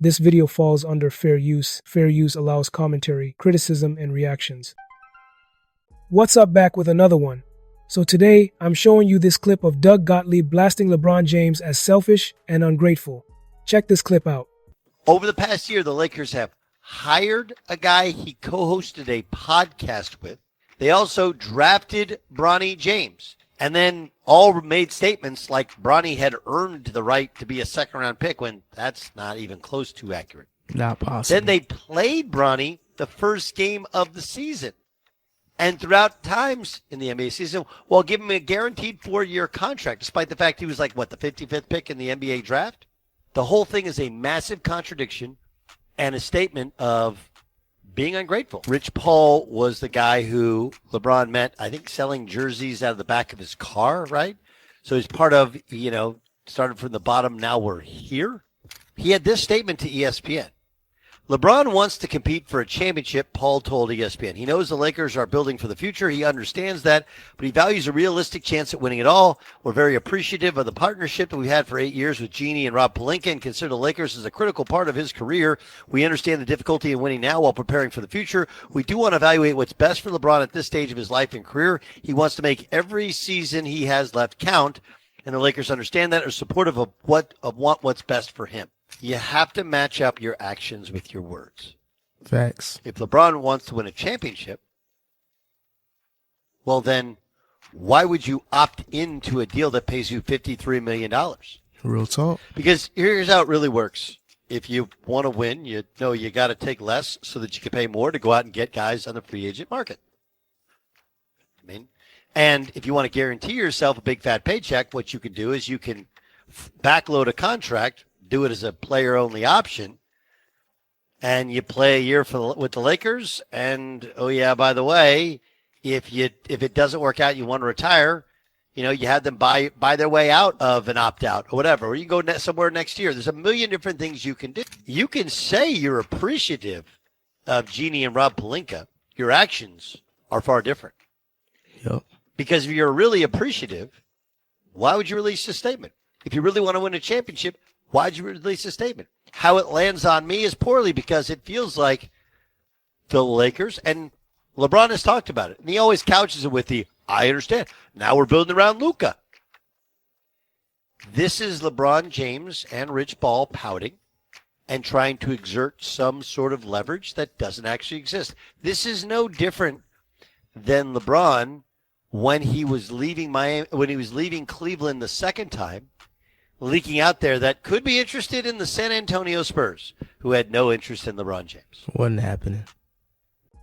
This video falls under fair use. Fair use allows commentary, criticism, and reactions. What's up, back with another one. So today, I'm showing you this clip of Doug Gottlieb blasting LeBron James as selfish and ungrateful. Check this clip out. Over the past year, the Lakers have hired a guy he co-hosted a podcast with. They also drafted Bronny James. And then all made statements like Bronny had earned the right to be a second-round pick when that's not even close to accurate. Not possible. Then they played Bronny the first game of the season. And throughout times in the NBA season, well, give him a guaranteed 4-year contract, despite the fact he was like, the 55th pick in the NBA draft? The whole thing is a massive contradiction and a statement of being ungrateful. Rich Paul was the guy who LeBron met, I think, selling jerseys out of the back of his car, right? So he's part of, started from the bottom, now we're here. He had this statement to ESPN. LeBron wants to compete for a championship, Paul told ESPN. He knows the Lakers are building for the future. He understands that, but he values a realistic chance at winning it all. We're very appreciative of the partnership that we've had for 8 years with Jeanie and Rob Pelinka and consider the Lakers as a critical part of his career. We understand the difficulty in winning now while preparing for the future. We do want to evaluate what's best for LeBron at this stage of his life and career. He wants to make every season he has left count, and the Lakers understand that, are supportive of what's best for him. You have to match up your actions with your words. Facts. If LeBron wants to win a championship, well then, why would you opt into a deal that pays you $53 million? Real talk. Because here's how it really works. If you want to win, you got to take less so that you can pay more to go out and get guys on the free agent market. And if you want to guarantee yourself a big fat paycheck, what you can do is you can backload a contract, do it as a player-only option, and you play a year with the Lakers. And oh yeah, by the way, if it doesn't work out, you want to retire. You have them buy their way out of an opt-out or whatever, or you go somewhere next year. There's a million different things you can do. You can say you're appreciative of Jeanie and Rob Pelinka. Your actions are far different. Yep. Because if you're really appreciative, why would you release a statement? If you really want to win a championship, why'd you release a statement? How it lands on me is poorly because it feels like the Lakers, and LeBron has talked about it, and he always couches it with I understand. Now we're building around Luka. This is LeBron James and Rich Paul pouting and trying to exert some sort of leverage that doesn't actually exist. This is no different than LeBron when he was leaving Cleveland the second time, leaking out there that could be interested in the San Antonio Spurs, who had no interest in LeBron James. Wasn't happening.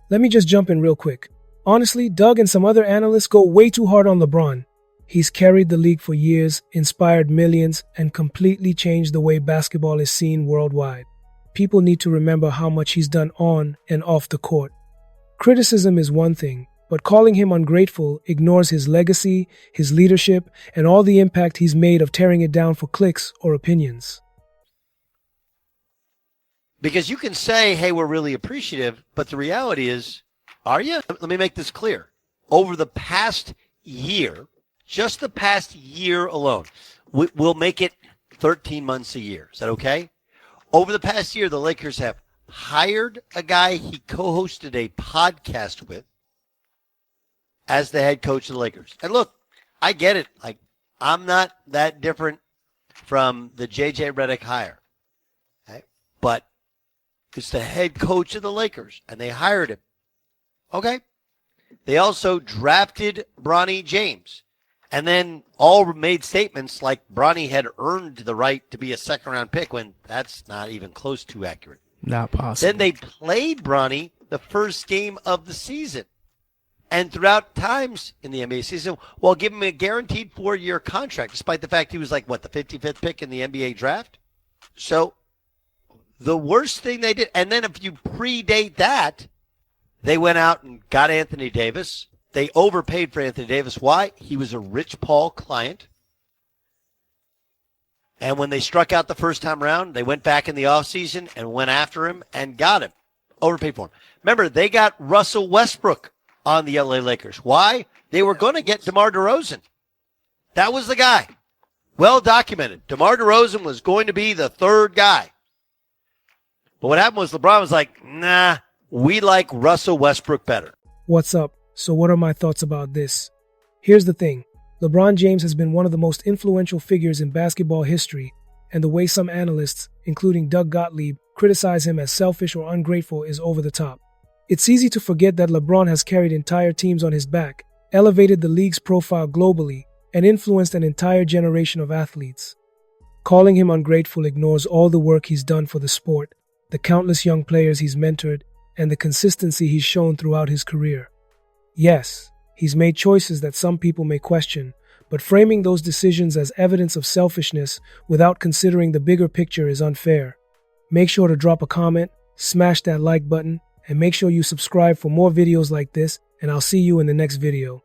Let me just jump in real quick. Honestly, Doug and some other analysts go way too hard on LeBron. He's carried the league for years, inspired millions, and completely changed the way basketball is seen worldwide. People need to remember how much he's done on and off the court. Criticism is one thing, but calling him ungrateful ignores his legacy, his leadership, and all the impact he's made of tearing it down for clicks or opinions. Because you can say, hey, we're really appreciative, but the reality is, are you? Let me make this clear. Over the past year, just the past year alone, we'll make it 13 months a year. Is that okay? Over the past year, the Lakers have hired a guy he co-hosted a podcast with as the head coach of the Lakers. And look, I get it. I'm not that different from the J.J. Redick hire. Okay? But it's the head coach of the Lakers, and they hired him. Okay? They also drafted Bronny James. And then all made statements like Bronny had earned the right to be a second-round pick when that's not even close to accurate. Not possible. Then they played Bronny the first game of the season. And throughout times in the NBA season, well, give him a guaranteed 4-year contract, despite the fact he was the 55th pick in the NBA draft. So the worst thing they did, and then if you predate that, they went out and got Anthony Davis. They overpaid for Anthony Davis. Why? He was a Rich Paul client. And when they struck out the first time around, they went back in the offseason and went after him and got him. Overpaid for him. Remember, they got Russell Westbrook on the LA Lakers. Why? They were going to get DeMar DeRozan. That was the guy. Well documented. DeMar DeRozan was going to be the third guy. But what happened was LeBron was like, nah, we like Russell Westbrook better. What's up? So what are my thoughts about this? Here's the thing. LeBron James has been one of the most influential figures in basketball history, and the way some analysts, including Doug Gottlieb, criticize him as selfish or ungrateful is over the top. It's easy to forget that LeBron has carried entire teams on his back, elevated the league's profile globally, and influenced an entire generation of athletes. Calling him ungrateful ignores all the work he's done for the sport, the countless young players he's mentored, and the consistency he's shown throughout his career. Yes, he's made choices that some people may question, but framing those decisions as evidence of selfishness without considering the bigger picture is unfair. Make sure to drop a comment, smash that like button, and make sure you subscribe for more videos like this, and I'll see you in the next video.